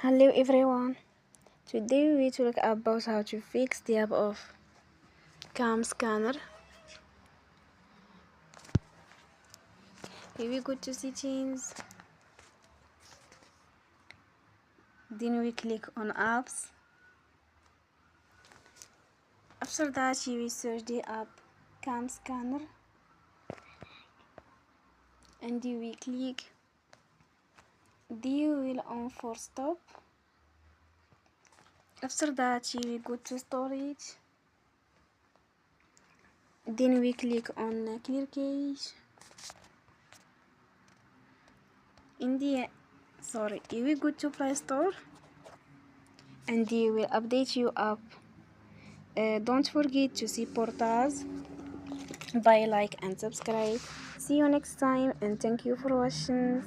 Hello everyone. Today we talk about how to fix the app of CamScanner. Here we go to settings. Then we click on apps. After that you will search the app CamScanner and you will click the wheel on for stop. After that you will go to storage. Then we click on clear cache. You will go to Play Store and you will update your app. Don't forget to support us by like and subscribe. See you next time and thank you for watching.